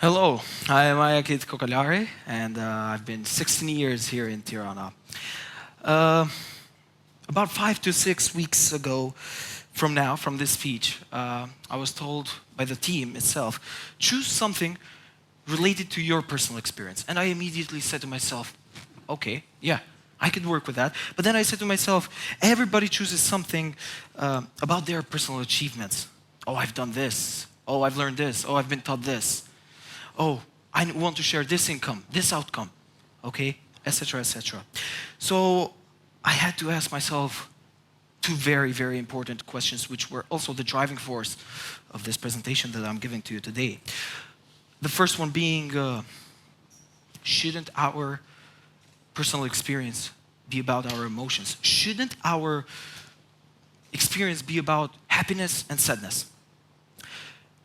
Hello, I am Ajakid Kokalari, and I've been 16 years here in Tirana. Uh, about 5 to 6 weeks ago from this speech, I was told by the team itself, choose something related to your personal experience. And I immediately said to myself, okay, yeah, I could work with that. But then I said to myself, everybody chooses something about their personal achievements. Oh, I've done this. Oh, I've learned this. Oh, I've been taught this. Oh, I want to share this income, this outcome, okay, etc., etc. So I had to ask myself two very, very important questions, which were also the driving force of this presentation that I'm giving to you today. The first one being, shouldn't our personal experience be about our emotions? Shouldn't our experience be about happiness and sadness?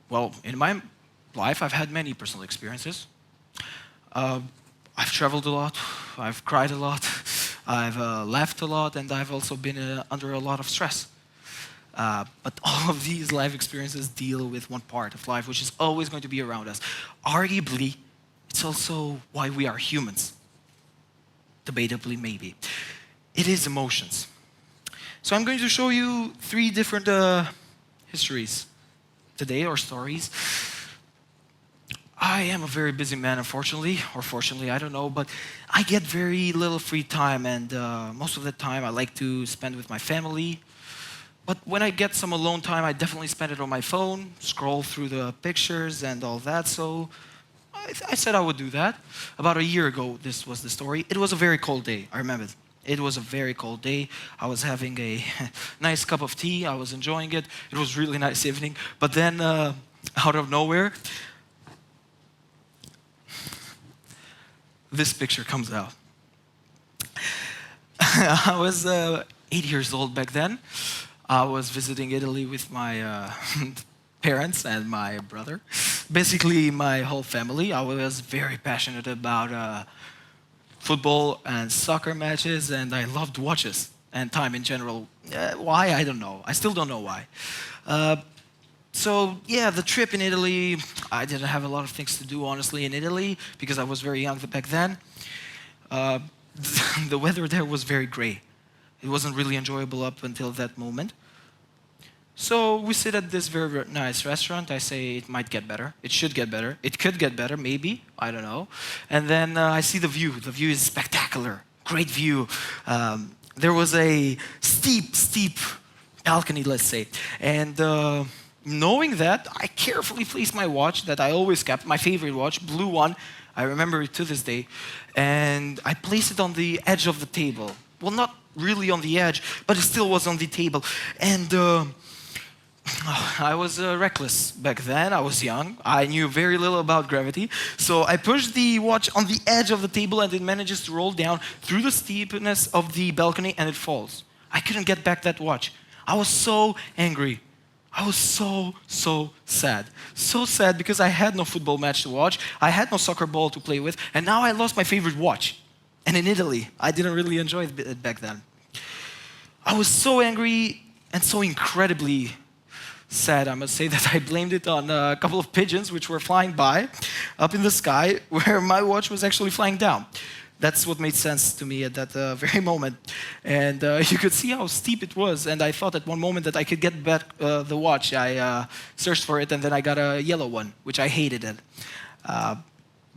Well, in my life, I've had many personal experiences. I've traveled a lot, I've cried a lot, I've laughed a lot, and I've also been under a lot of stress. But all of these life experiences deal with one part of life, which is always going to be around us. Arguably, it's also why we are humans. Debatably, maybe. It is emotions. So I'm going to show you three different histories today, or stories. I am a very busy man, unfortunately, or fortunately, I don't know, but I get very little free time, and most of the time I like to spend with my family. But when I get some alone time, I definitely spend it on my phone, scroll through the pictures and all that, so I said I would do that. About a year ago, this was the story. It was a very cold day, I remember it. It was a very cold day. I was having a nice cup of tea, I was enjoying it. It was a really nice evening, but then out of nowhere, this picture comes out. I was 8 years old back then. I was visiting Italy with my parents and my brother. Basically, my whole family. I was very passionate about football and soccer matches, and I loved watches and time in general. Why? I don't know. I still don't know why. So yeah, the trip in Italy, I didn't have a lot of things to do, honestly, in Italy, because I was very young back then. The weather there was very gray. It wasn't really enjoyable up until that moment. So we sit at this very, very nice restaurant. I say it might get better. It should get better. It could get better, maybe. I don't know. And then I see the view. The view is spectacular. Great view. There was a steep balcony, let's say. And knowing that, I carefully placed my watch that I always kept, my favorite watch, blue one. I remember it to this day. And I placed it on the edge of the table. Well, not really on the edge, but it still was on the table. And I was reckless back then. I was young. I knew very little about gravity. So I pushed the watch on the edge of the table, and it manages to roll down through the steepness of the balcony, and it falls. I couldn't get back that watch. I was so angry. I was so sad. So sad because I had no football match to watch. I had no soccer ball to play with. And now I lost my favorite watch. And in Italy, I didn't really enjoy it back then. I was so angry and so incredibly sad, I must say, that I blamed it on a couple of pigeons which were flying by up in the sky where my watch was actually flying down. That's what made sense to me at that very moment. And you could see how steep it was. And I thought at one moment that I could get back the watch. I searched for it, and then I got a yellow one, which I hated it.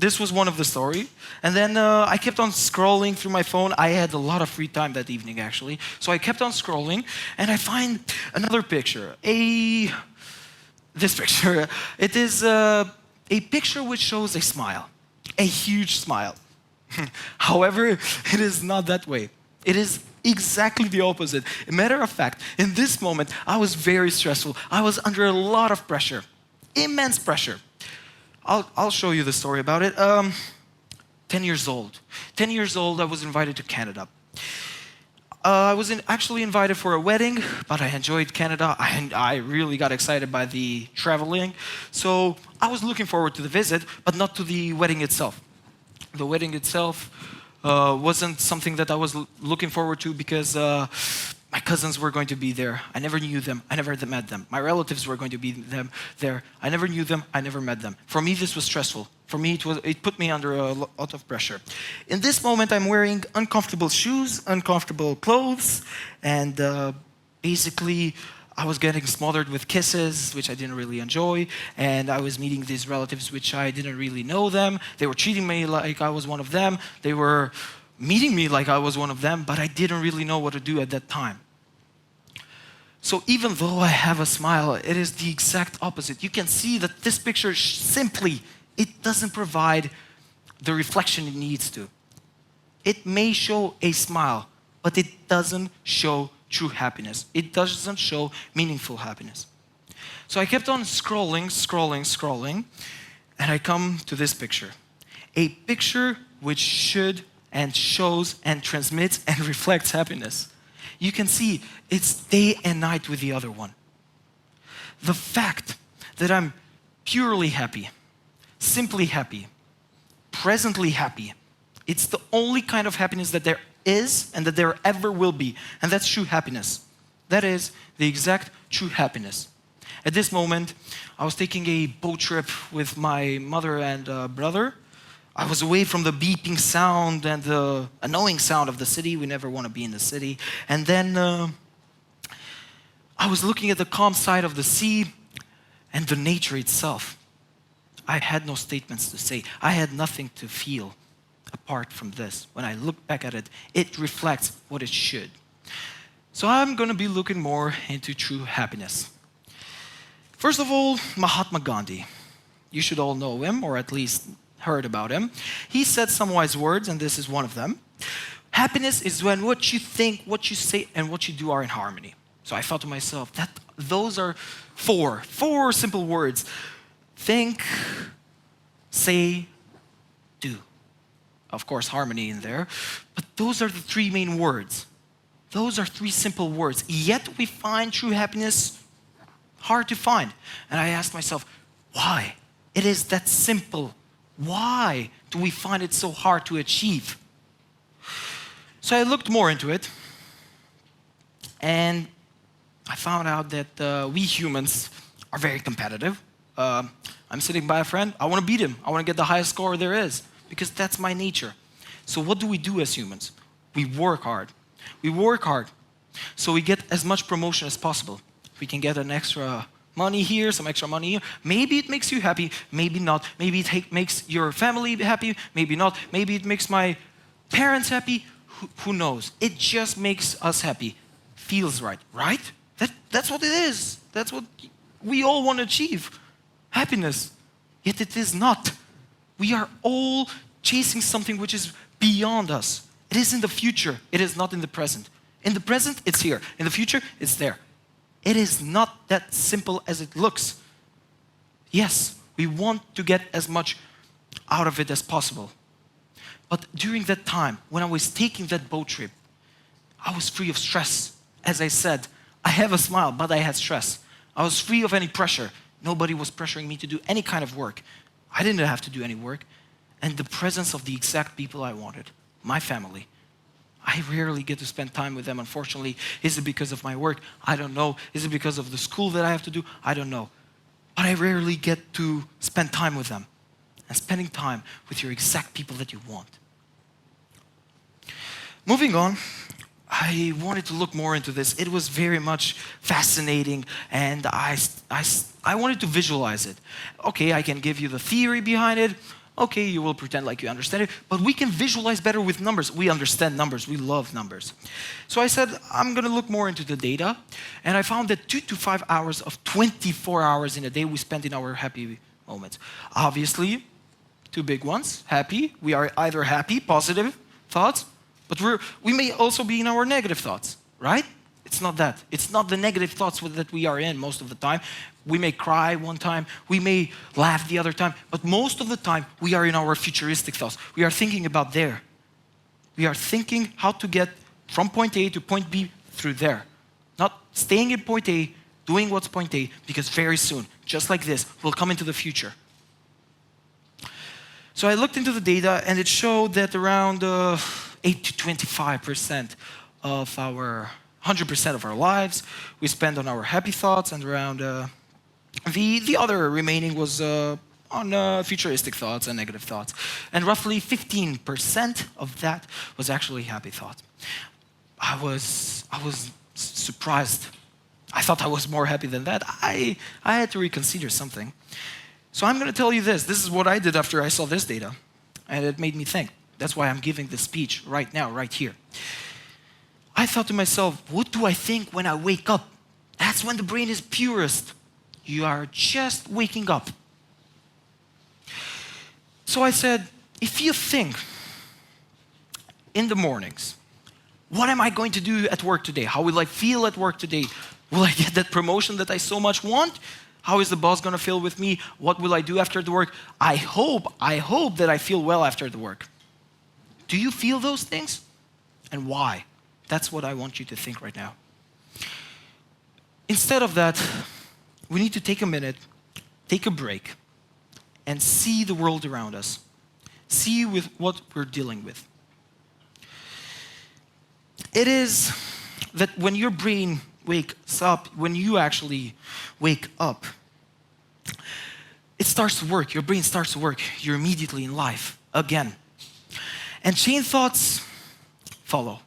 This was one of the story. And then I kept on scrolling through my phone. I had a lot of free time that evening, actually. So I kept on scrolling, and I find another picture. This picture. It is a picture which shows a smile. A huge smile. However, it is not that way. It is exactly the opposite. A matter of fact, in this moment, I was very stressful. I was under a lot of pressure. Immense pressure. I'll show you the story about it. 10 years old. 10 years old, I was invited to Canada. I was actually invited for a wedding, but I enjoyed Canada. I really got excited by the traveling. So I was looking forward to the visit, but not to the wedding itself. The wedding itself wasn't something that I was looking forward to because My cousins were going to be there. I never knew them. I never met them. My relatives were going to be there. I never knew them. I never met them. For me, this was stressful. For me, it put me under a lot of pressure. In this moment, I'm wearing uncomfortable shoes, uncomfortable clothes, and basically, I was getting smothered with kisses, which I didn't really enjoy, and I was meeting these relatives, which I didn't really know them. They were treating me like I was one of them. They were meeting me like I was one of them, but I didn't really know what to do at that time. So even though I have a smile, it is the exact opposite. You can see that this picture simply, it doesn't provide the reflection it needs to. It may show a smile, but it doesn't show true happiness. It doesn't show meaningful happiness. So I kept on scrolling, and I come to this picture. A picture which should and shows and transmits and reflects happiness. You can see it's day and night with the other one. The fact that I'm purely happy, simply happy, presently happy, it's the only kind of happiness that there is and that there ever will be, and that's true happiness. That is the exact true happiness. At this moment, I was taking a boat trip with my mother and brother. I was away from the beeping sound and the annoying sound of the city. We never want to be in the city. And then I was looking at the calm side of the sea and the nature itself. I had no statements to say. I had nothing to feel apart from this. When I look back at it, it reflects what it should. So I'm going to be looking more into true happiness. First of all, Mahatma Gandhi. You should all know him, or at least heard about him. He said some wise words, and this is one of them. Happiness is when what you think, what you say, and what you do are in harmony. So I thought to myself, that those are four simple words. Think, say, do. Of course, harmony in there. But those are the three main words. Those are three simple words. Yet we find true happiness hard to find. And I asked myself, why? It is that simple. Why do we find it so hard to achieve? So I looked more into it, and I found out that we humans are very competitive. I'm sitting by a friend. I want to beat him. I want to get the highest score there is, because that's my nature. So what do we do as humans? We work hard. We work hard so we get as much promotion as possible. We can get an extra money here, some extra money here. Maybe it makes you happy, maybe not. Maybe it makes your family happy, maybe not. Maybe it makes my parents happy. Who knows? It just makes us happy. Feels right, right? That's what it is. That's what we all want to achieve. Happiness. Yet it is not. We are all chasing something which is beyond us. It is in the future. It is not in the present. In the present, it's here. In the future, it's there. It is not that simple as it looks. Yes, we want to get as much out of it as possible. But during that time, when I was taking that boat trip, I was free of stress. As I said, I have a smile, but I had stress. I was free of any pressure. Nobody was pressuring me to do any kind of work. I didn't have to do any work. And the presence of the exact people I wanted, my family. I rarely get to spend time with them, unfortunately. Is it because of my work? I don't know. Is it because of the school that I have to do? I don't know. But I rarely get to spend time with them. And spending time with your exact people that you want. Moving on, I wanted to look more into this. It was very much fascinating, and I wanted to visualize it. Okay, I can give you the theory behind it. Okay, you will pretend like you understand it, but we can visualize better with numbers. We understand numbers. We love numbers. So I said, I'm going to look more into the data, and I found that 2 to 5 hours of 24 hours in a day we spend in our happy moments. Obviously, two big ones, happy. We are either happy, positive thoughts, but we may also be in our negative thoughts, right? It's not that. It's not the negative thoughts that we are in most of the time. We may cry one time, we may laugh the other time, but most of the time we are in our futuristic thoughts. We are thinking about there. We are thinking how to get from point A to point B through there. Not staying in point A, doing what's point A, because very soon, just like this, we'll come into the future. So I looked into the data, and it showed that around 8 to 25% of our 100% of our lives we spend on our happy thoughts, and around the other remaining was on futuristic thoughts and negative thoughts. And roughly 15% of that was actually happy thoughts. I was surprised. I thought I was more happy than that. I had to reconsider something. So I'm going to tell you this. This is what I did after I saw this data. And it made me think. That's why I'm giving this speech right now, right here. I thought to myself, what do I think when I wake up? That's when the brain is purest. You are just waking up. So I said, if you think in the mornings, what am I going to do at work today? How will I feel at work today? Will I get that promotion that I so much want? How is the boss going to feel with me? What will I do after the work? I hope that I feel well after the work. Do you feel those things? And why? That's what I want you to think right now. Instead of that, we need to take a minute, take a break, and see the world around us. See with what we're dealing with. It is that when your brain wakes up, when you actually wake up, it starts to work. Your brain starts to work. You're immediately in life again. And chain thoughts follow.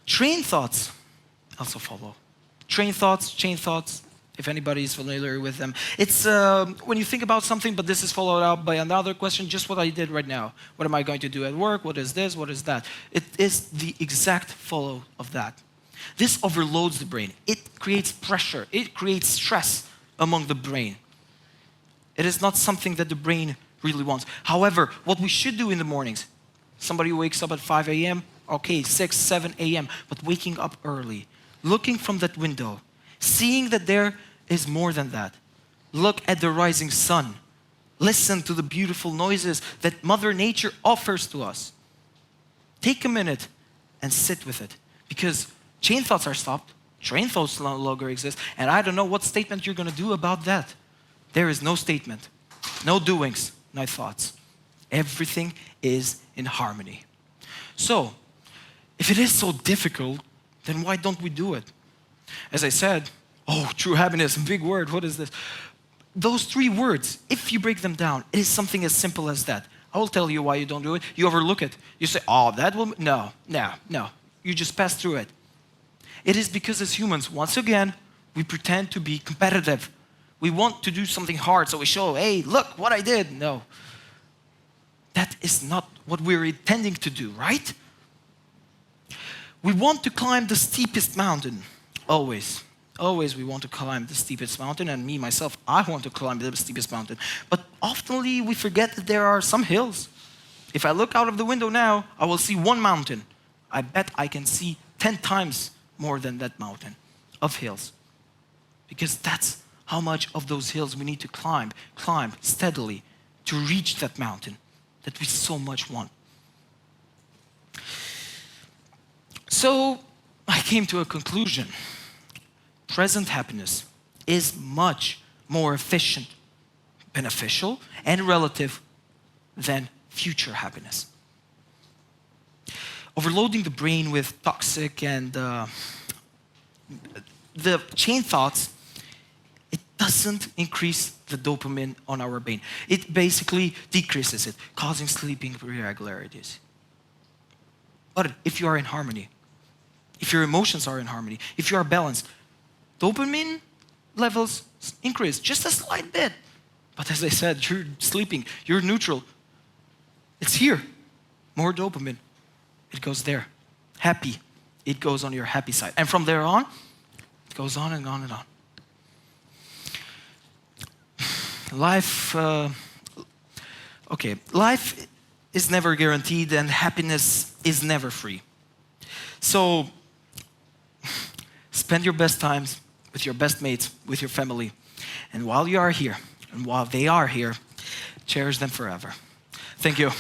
Train thoughts also follow. Train thoughts, chain thoughts, if anybody is familiar with them. It's when you think about something, but this is followed up by another question, just what I did right now. What am I going to do at work? What is this? What is that? It is the exact follow of that. This overloads the brain. It creates pressure. It creates stress among the brain. It is not something that the brain really wants. However, what we should do in the mornings, somebody wakes up at 5 a.m., okay, 6, 7 a.m., but waking up early, looking from that window, seeing that there is more than that. Look at the rising sun. Listen to the beautiful noises that Mother Nature offers to us. Take a minute and sit with it, because chain thoughts are stopped, train thoughts no longer exist, and I don't know what statement you're going to do about that. There is no statement, no doings, no thoughts. Everything is in harmony. So, if it is so difficult, then why don't we do it? As I said, true happiness, big word, what is this? Those 3 words, if you break them down, it is something as simple as that. I will tell you why you don't do it. You overlook it. You say, that will, no. You just pass through it. It is because as humans, once again, we pretend to be competitive. We want to do something hard, so we show, hey, look what I did. No. That is not what we're intending to do, right? We want to climb the steepest mountain, always. Always we want to climb the steepest mountain, and me, myself, I want to climb the steepest mountain. But oftenly we forget that there are some hills. If I look out of the window now, I will see one mountain. I bet I can see 10 times more than that mountain of hills. Because that's how much of those hills we need to climb steadily to reach that mountain that we so much want. So I came to a conclusion. Present happiness is much more efficient, beneficial, and relative than future happiness. Overloading the brain with toxic and the chain thoughts, it doesn't increase the dopamine on our brain. It basically decreases it, causing sleeping irregularities. But if you are in harmony, if your emotions are in harmony, if you are balanced, dopamine levels increase just a slight bit. But as I said, you're sleeping, you're neutral. It's here. More dopamine. It goes there. Happy. It goes on your happy side. And from there on, it goes on and on and on. Life is never guaranteed, and happiness is never free. So, spend your best times with your best mates, with your family. And while you are here, and while they are here, cherish them forever. Thank you.